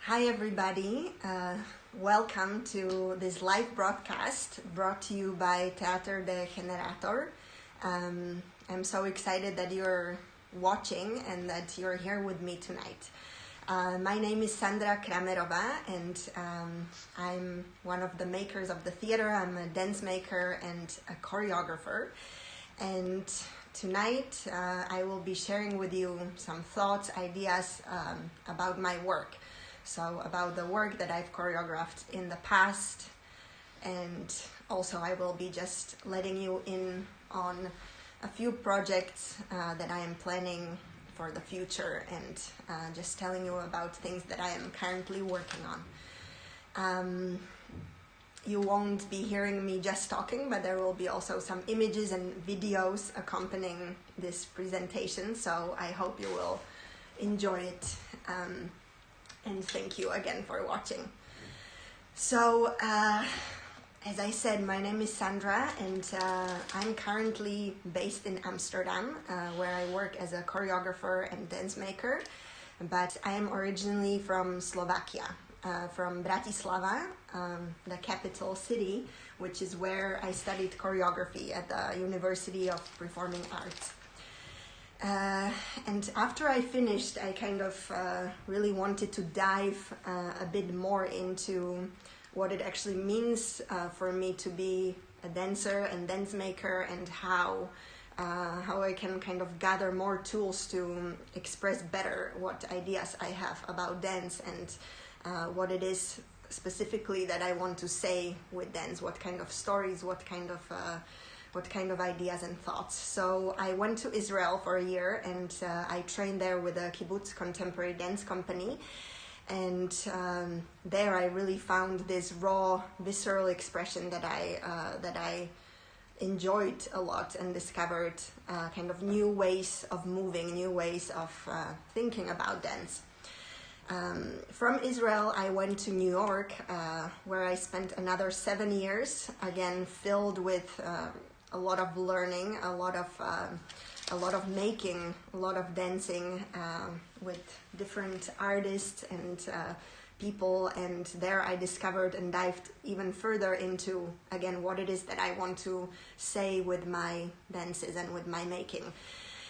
Hi everybody, welcome to this live broadcast brought to you by Teatr de Generator. I'm so excited that you're watching and that you're here with me tonight. My name is Sandra Kramerova and I'm one of the makers of the theater. I'm a dance maker and a choreographer. And tonight I will be sharing with you some thoughts, ideas about my work. So about the work that I've choreographed in the past, and also I will be just letting you in on a few projects that I am planning for the future, and just telling you about things that I am currently working on. You won't be hearing me just talking, but there will be also some images and videos accompanying this presentation, so I hope you will enjoy it. And thank you again for watching. So, as I said, my name is Sandra, and I'm currently based in Amsterdam, where I work as a choreographer and dance maker. But I am originally from Slovakia, from Bratislava, the capital city, which is where I studied choreography at the University of Performing Arts. And after I finished, I kind of really wanted to dive a bit more into what it actually means for me to be a dancer and dance maker, and how I can kind of gather more tools to express better what ideas I have about dance, and what it is specifically that I want to say with dance, what kind of stories, what kind of ideas and thoughts. So I went to Israel for a year, and I trained there with a kibbutz contemporary dance company. And there I really found this raw, visceral expression that I enjoyed a lot, and discovered kind of new ways of moving, new ways of thinking about dance. From Israel, I went to New York, where I spent another 7 years, again filled with a lot of learning, a lot of making, a lot of dancing with different artists and people. And there I discovered and dived even further into, again, what it is that I want to say with my dances and with my making.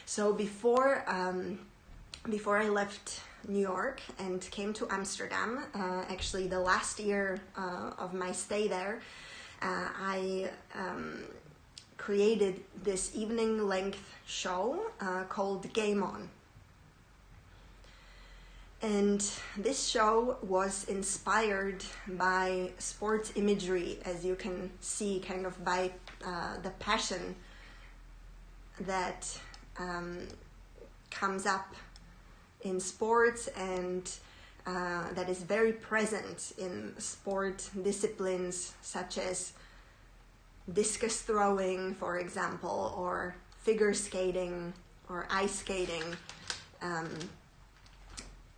So before I left New York and came to Amsterdam, actually the last year of my stay there, I created this evening-length show called Game On. And this show was inspired by sports imagery, as you can see, kind of by the passion that comes up in sports, and that is very present in sport disciplines such as discus throwing, for example, or figure skating or ice skating,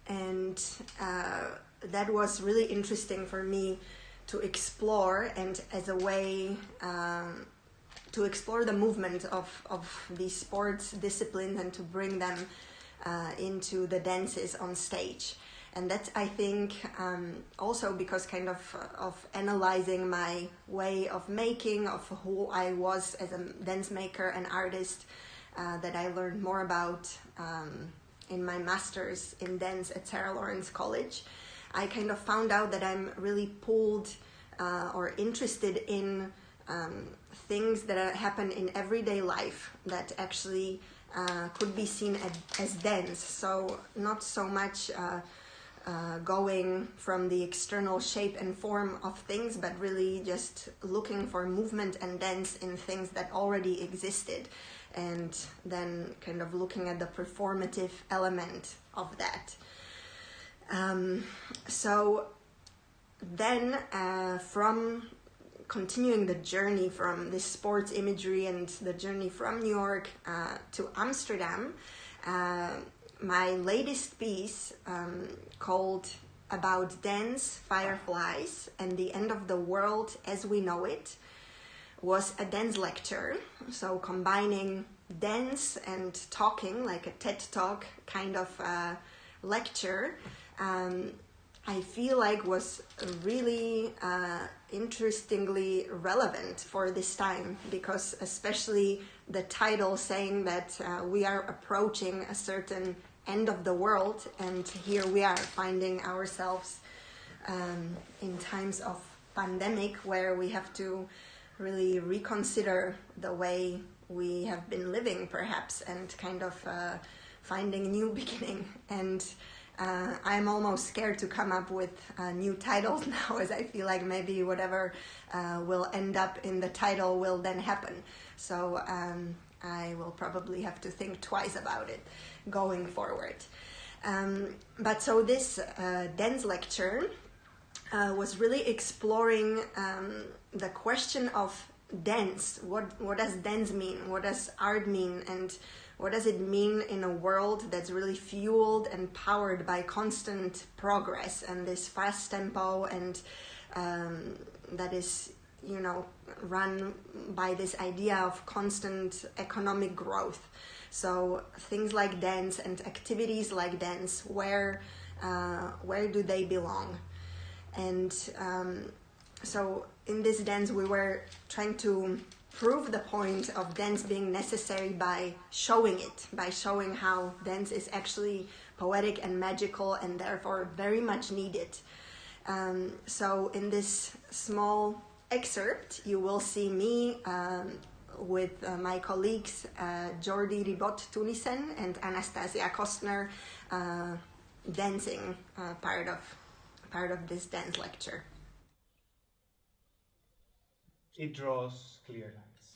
and that was really interesting for me to explore, and as a way to explore the movement of these sports disciplines and to bring them into the dances on stage. And that's, I think, also because kind of analyzing my way of making, of who I was as a dance maker and artist, that I learned more about in my master's in dance at Sarah Lawrence College. I kind of found out that I'm really pulled or interested in things that happen in everyday life that actually could be seen as dance. So not so much going from the external shape and form of things, but really just looking for movement and dance in things that already existed, and then kind of looking at the performative element of that. So then from continuing the journey from this sports imagery and the journey from New York to Amsterdam, my latest piece, called About Dance, Fireflies, and the End of the World as We Know It, was a dance lecture, so combining dance and talking, like a TED Talk kind of lecture, I feel like was really interestingly relevant for this time, because especially the title saying that we are approaching a certain end of the world, and here we are finding ourselves in times of pandemic where we have to really reconsider the way we have been living perhaps, and kind of finding a new beginning. And I'm almost scared to come up with new titles now, as I feel like maybe whatever will end up in the title will then happen. So I will probably have to think twice about it going forward. But so this dance lecture was really exploring the question of dance. What does dance mean? What does art mean? And what does it mean in a world that's really fueled and powered by constant progress and this fast tempo, and that is, you know, run by this idea of constant economic growth. So things like dance and activities like dance, where do they belong? And so in this dance we were trying to prove the point of dance being necessary by showing it, by showing how dance is actually poetic and magical and therefore very much needed. So in this small excerpt you will see me with my colleagues Jordi Ribot-Tunisen and Anastasia Kostner dancing part of this dance lecture. It draws clear lines.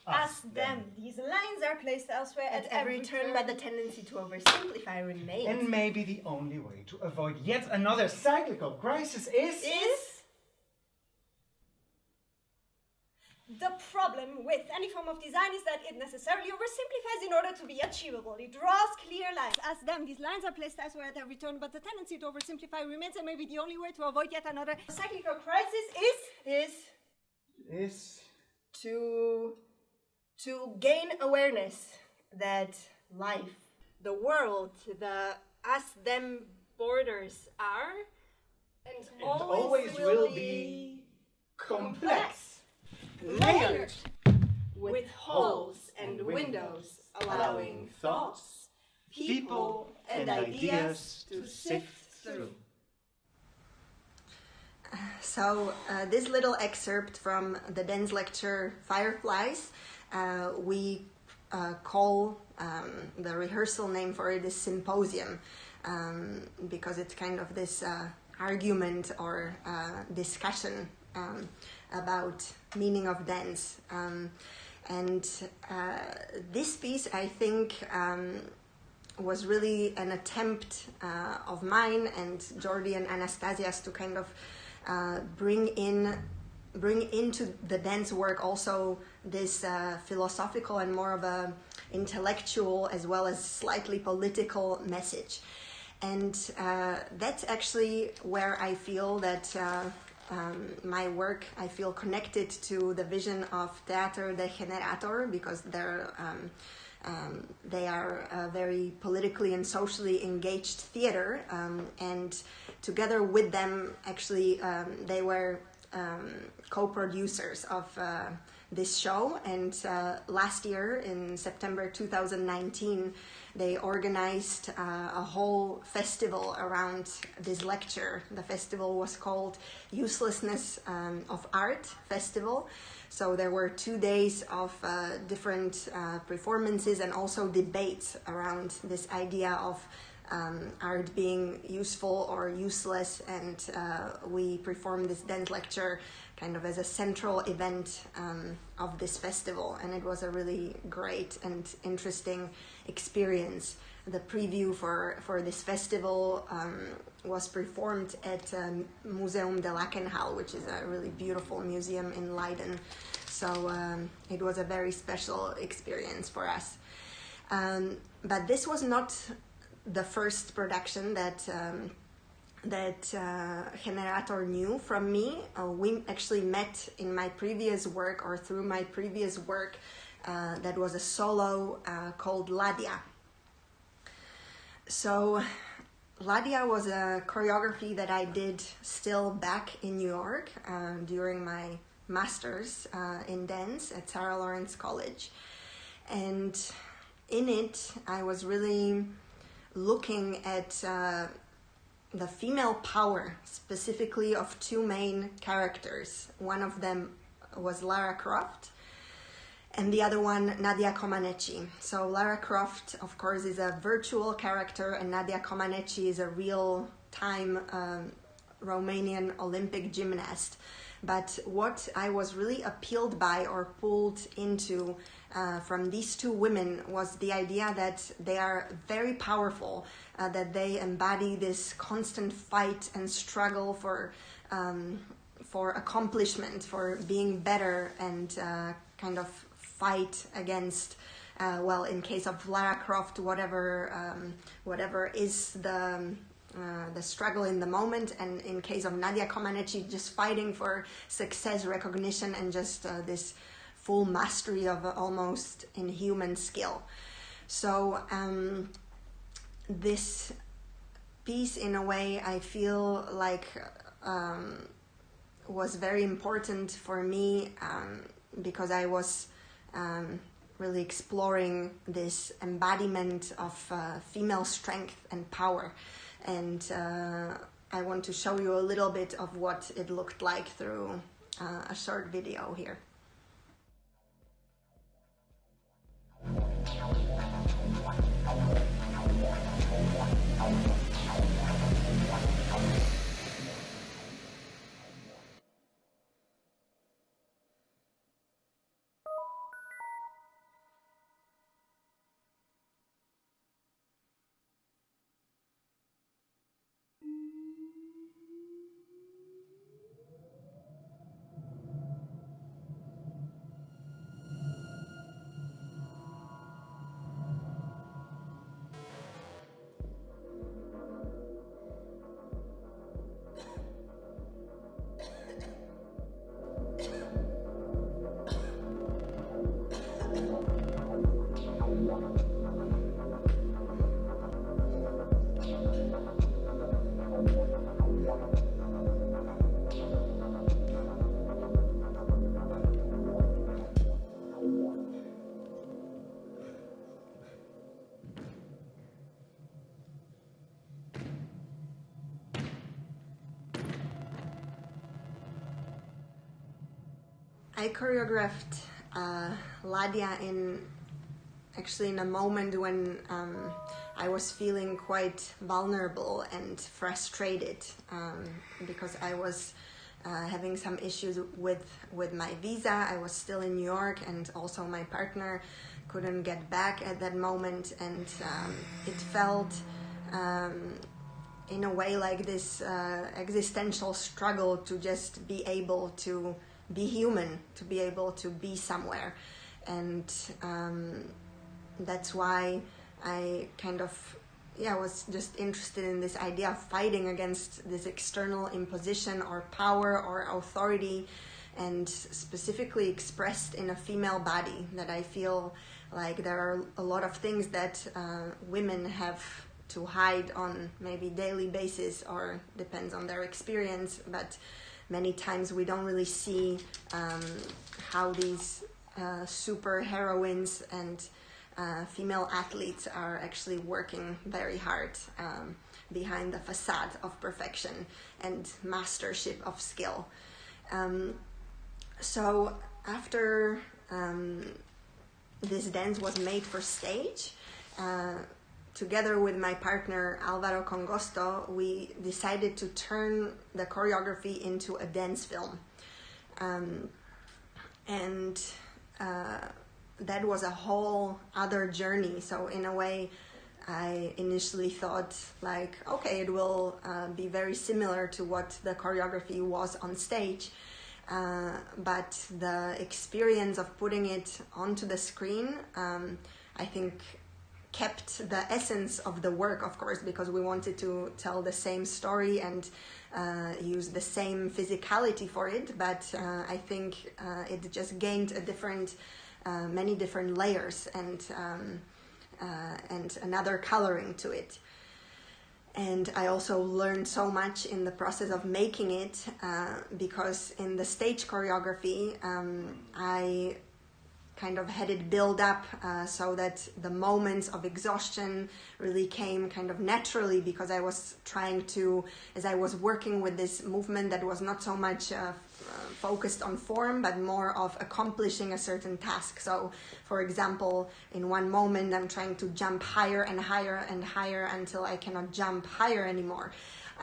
Us, them. These lines are placed elsewhere At every turn, but the tendency to oversimplify remains. And maybe the only way to avoid yet another cyclical crisis is... The problem with any form of design is that it necessarily oversimplifies in order to be achievable. It draws clear lines. As them, these lines are placed elsewhere at every turn, but the tendency to oversimplify remains, and maybe the only way to avoid yet another cyclical crisis is to gain awareness that life, the world, the us-them borders are and always will be complex, layered, with holes and windows, allowing thoughts, people, and ideas to sift through. So this little excerpt from the dance lecture Fireflies, we call the rehearsal name for it is Symposium, because it's kind of this argument or discussion about meaning of dance. And this piece, I think, was really an attempt of mine and Jordi and Anastasia's to kind of bring into the dance work also this philosophical and more of a intellectual as well as slightly political message. And that's actually where I feel that my work, I feel connected to the vision of Teatro de Generator, because they are a very politically and socially engaged theater, and together with them, actually, they were co-producers of this show. And last year, in September 2019, they organized a whole festival around this lecture. The festival was called Uselessness of Art Festival. So there were 2 days of different performances and also debates around this idea of art being useful or useless, and we performed this dance lecture kind of as a central event of this festival, and it was a really great and interesting experience. The preview for this festival was performed at Museum de Lakenhal, which is a really beautiful museum in Leiden. So it was a very special experience for us. But this was not the first production that Generator knew from me. We actually met in my previous work, or through my previous work, that was a solo called Ladia. So Ladia was a choreography that I did still back in New York during my master's in dance at Sarah Lawrence College. And in it, I was really looking at the female power, specifically of two main characters. One of them was Lara Croft, and the other one, Nadia Comaneci. So Lara Croft, of course, is a virtual character, and Nadia Comaneci is a real-time Romanian Olympic gymnast. But what I was really appealed by or pulled into from these two women was the idea that they are very powerful, that they embody this constant fight and struggle for accomplishment, for being better, and kind of fight against, well, in case of Lara Croft, whatever is the struggle in the moment, and in case of Nadia Comaneci, just fighting for success, recognition, and just this full mastery of almost inhuman skill. So this piece, in a way, I feel like was very important for me because I was really exploring this embodiment of female strength and power. And I want to show you a little bit of what it looked like through a short video here. I choreographed Ladia actually in a moment when I was feeling quite vulnerable and frustrated because I was having some issues with my visa. I was still in New York, and also my partner couldn't get back at that moment, and it felt in a way like this existential struggle to just be able to be human, to be able to be somewhere. And that's why I kind of was just interested in this idea of fighting against this external imposition or power or authority, and specifically expressed in a female body, that I feel like there are a lot of things that women have to hide on maybe daily basis, or depends on their experience, but many times we don't really see how these super heroines and female athletes are actually working very hard behind the facade of perfection and mastership of skill. So after this dance was made for stage, together with my partner Alvaro Congosto, we decided to turn the choreography into a dance film. And that was a whole other journey. So in a way, I initially thought like, okay, it will be very similar to what the choreography was on stage. But the experience of putting it onto the screen, I think kept the essence of the work, of course, because we wanted to tell the same story and use the same physicality for it, but I think it just gained a different, many different layers and another coloring to it. And I also learned so much in the process of making it, because in the stage choreography, I kind of had it build up so that the moments of exhaustion really came kind of naturally, because I was trying to, as I was working with this movement that was not so much focused on form, but more of accomplishing a certain task. So, for example, in one moment I'm trying to jump higher and higher and higher until I cannot jump higher anymore.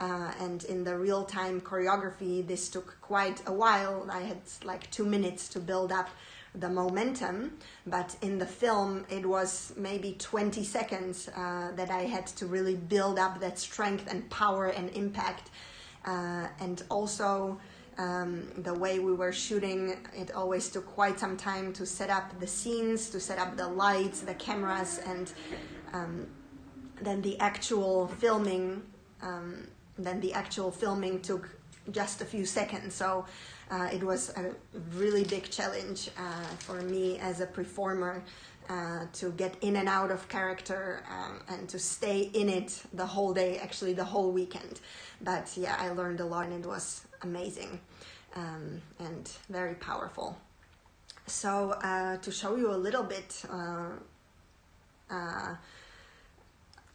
And in the real-time choreography, this took quite a while. I had like 2 minutes to build up the momentum, but in the film it was maybe 20 seconds that I had to really build up that strength and power and impact. And also the way we were shooting, it always took quite some time to set up the scenes, to set up the lights, the cameras, and then the actual filming took just a few seconds. So it was a really big challenge for me as a performer to get in and out of character and to stay in it the whole day, actually the whole weekend. But yeah, I learned a lot and it was amazing and very powerful. So to show you a little bit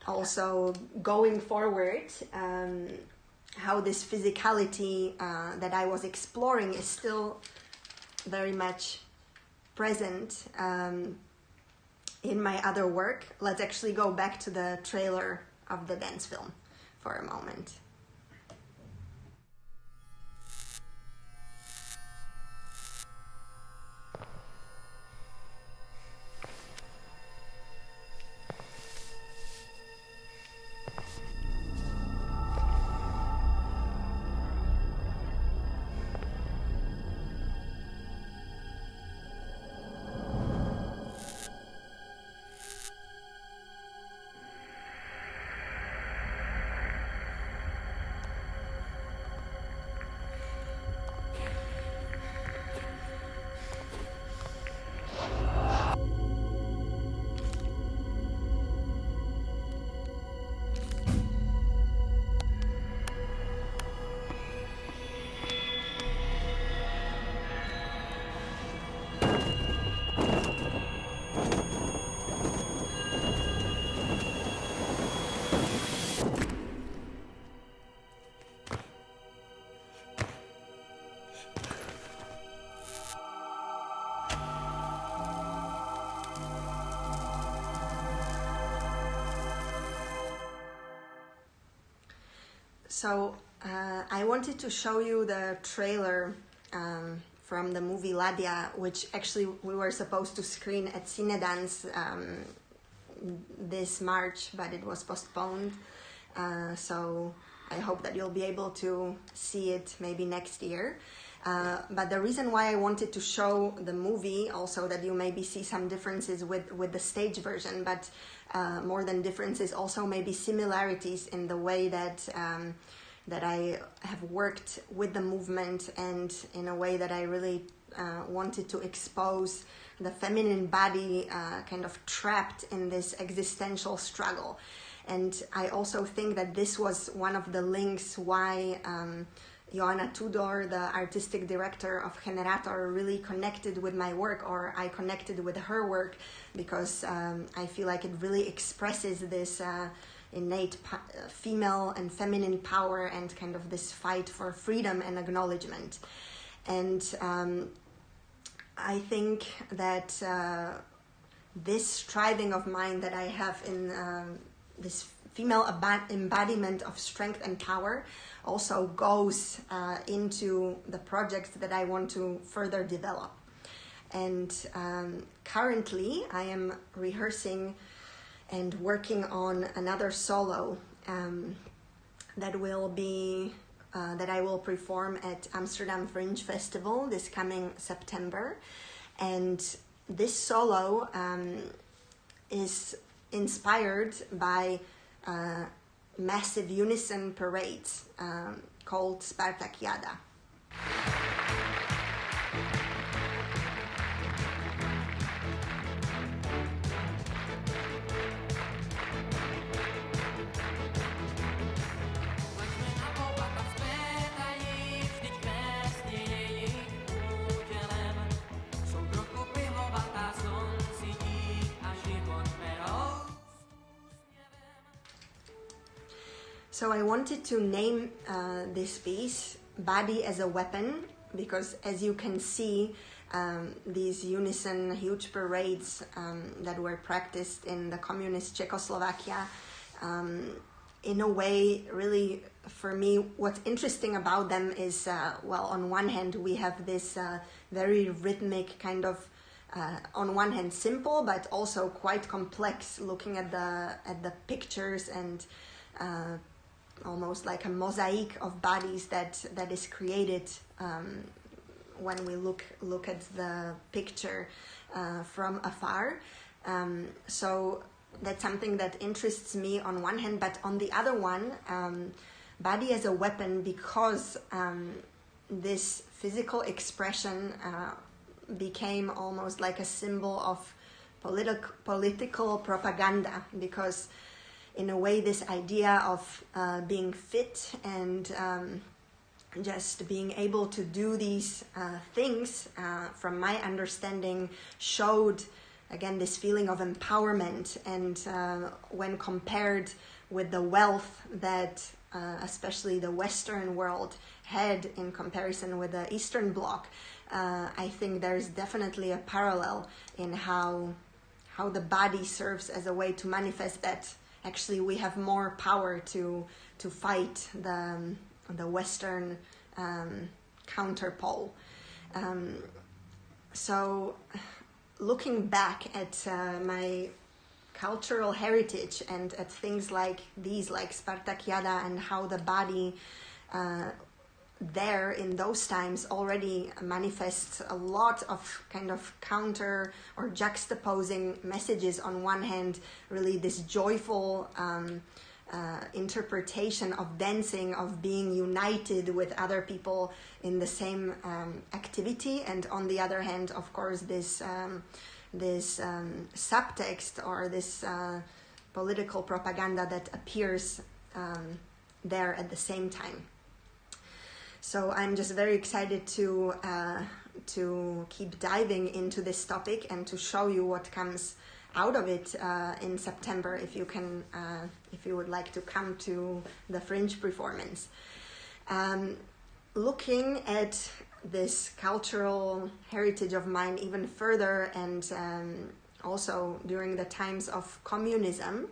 also going forward, how this physicality that I was exploring is still very much present in my other work. Let's actually go back to the trailer of the dance film for a moment. So I wanted to show you the trailer from the movie Ladia, which actually we were supposed to screen at Cinedance this March, but it was postponed. So I hope that you'll be able to see it maybe next year. But the reason why I wanted to show the movie, also that you maybe see some differences with the stage version, but more than differences, also maybe similarities in the way that that I have worked with the movement, and in a way that I really wanted to expose the feminine body kind of trapped in this existential struggle. And I also think that this was one of the links why Joanna Tudor, the artistic director of Generator, really connected with my work, or I connected with her work, because I feel like it really expresses this innate female and feminine power and kind of this fight for freedom and acknowledgement. And I think that this striving of mine that I have in this female embodiment of strength and power also goes into the projects that I want to further develop. And currently I am rehearsing and working on another solo that will be that I will perform at Amsterdam Fringe Festival this coming September. And this solo is inspired by massive unison parades called Spartakiada. So I wanted to name this piece Body as a Weapon, because as you can see, these unison huge parades that were practiced in the communist Czechoslovakia, in a way, really, for me, what's interesting about them is, well, on one hand, we have this very rhythmic kind of, on one hand, simple, but also quite complex, looking at the pictures and almost like a mosaic of bodies that is created when we look at the picture from afar. So that's something that interests me on one hand, but on the other one, body as a weapon, because this physical expression became almost like a symbol of political propaganda, because in a way this idea of being fit and just being able to do these things, from my understanding, showed again this feeling of empowerment. And when compared with the wealth that especially the Western world had in comparison with the Eastern Bloc, I think there's definitely a parallel in how the body serves as a way to manifest that actually we have more power to fight the Western counterpole. So looking back at my cultural heritage and at things like these, like Spartakiada, and how the body there in those times already manifests a lot of kind of counter or juxtaposing messages. On one hand, really this joyful interpretation of dancing, of being united with other people in the same activity, and on the other hand, of course, this subtext or this political propaganda that appears there at the same time. So I'm just very excited to keep diving into this topic and to show you what comes out of it in September, if you would like to come to the Fringe performance. Looking at this cultural heritage of mine even further, and also during the times of communism,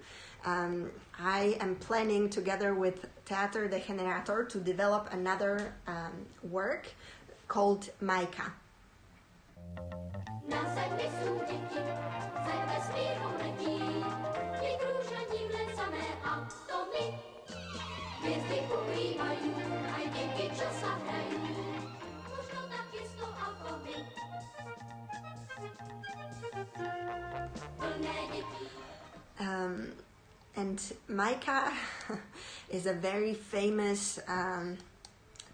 I am planning, together with Teatr de Generator, to develop another work called Majka. And Majka is a very famous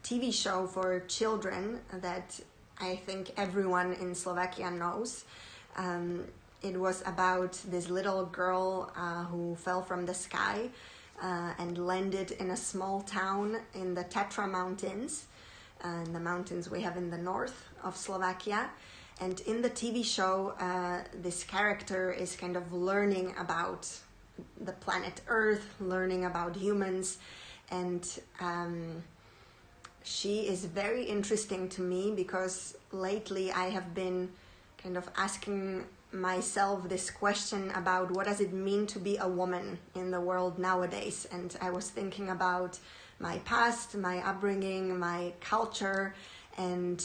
TV show for children that I think everyone in Slovakia knows. It was about this little girl who fell from the sky and landed in a small town in the Tatra Mountains, the mountains we have in the north of Slovakia. And in the TV show, this character is kind of learning about the planet Earth, learning about humans, and she is very interesting to me because lately I have been kind of asking myself this question about what does it mean to be a woman in the world nowadays. And I was thinking about my past, my upbringing, my culture, and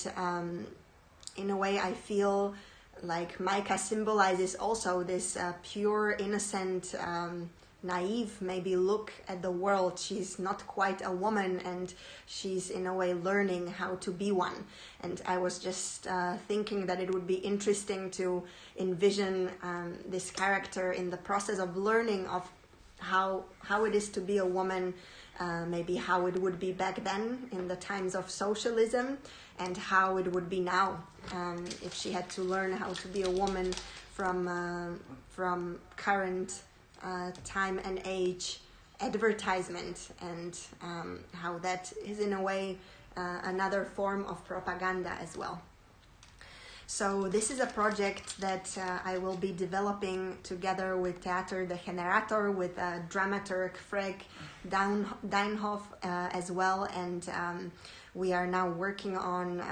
in a way I feel like Majka symbolizes also this pure, innocent, naive maybe look at the world. She's not quite a woman, and she's in a way learning how to be one. And I was just thinking that it would be interesting to envision this character in the process of learning of how it is to be a woman, maybe how it would be back then in the times of socialism, and how it would be now if she had to learn how to be a woman from current time and age advertisement, and how that is in a way another form of propaganda as well. So this is a project that I will be developing together with Theater de Generator, with dramaturg Freg Deinhoff as well, and we are now working on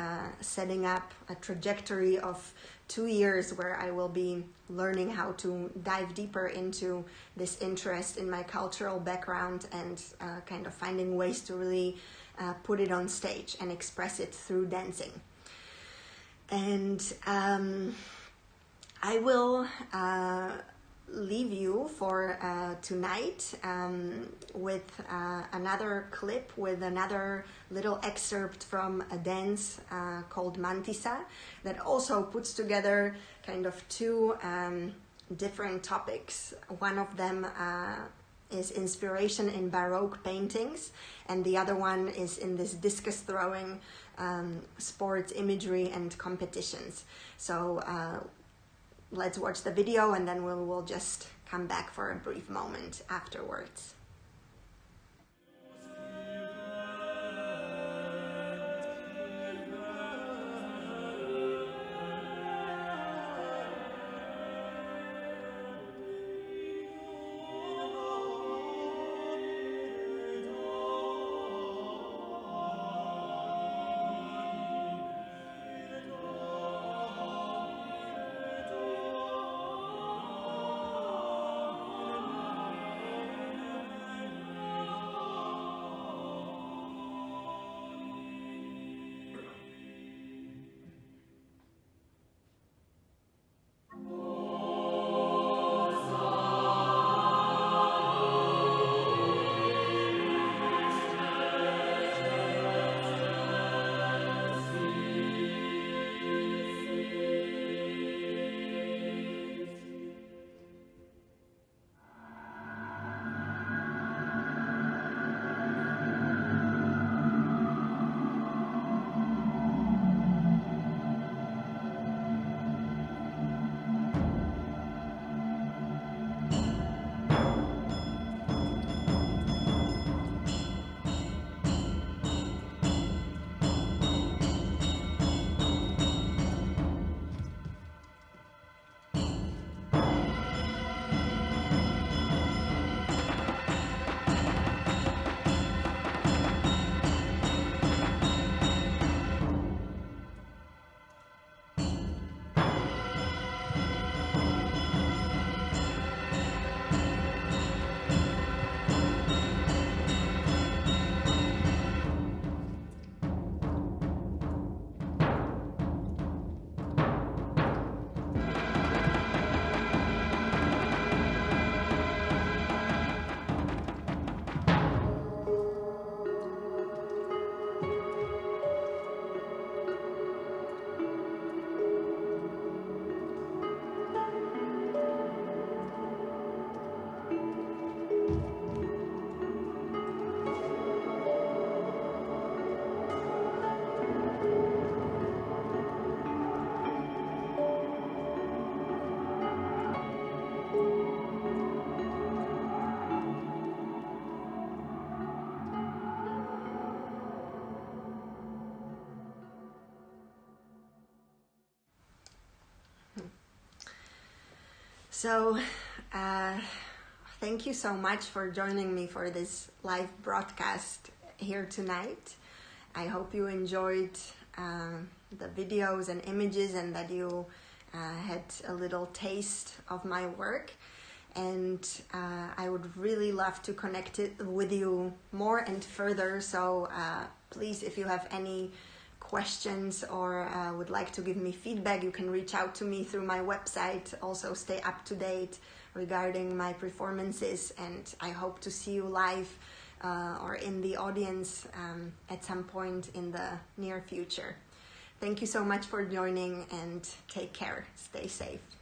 setting up a trajectory of 2 years where I will be learning how to dive deeper into this interest in my cultural background and kind of finding ways to really put it on stage and express it through dancing. And I will leave you for tonight with another clip with another little excerpt from a dance called Mantisa that also puts together kind of two different topics. One of them is inspiration in Baroque paintings, and the other one is in this discus throwing sports imagery and competitions. So let's watch the video and then we'll just come back for a brief moment afterwards. So, thank you so much for joining me for this live broadcast here tonight. I hope you enjoyed the videos and images and that you had a little taste of my work. And I would really love to connect it with you more and further. So please, if you have any questions or would like to give me feedback, you can reach out to me through my website. Also stay up to date regarding my performances, and I hope to see you live or in the audience at some point in the near future. Thank you so much for joining, and take care. Stay safe.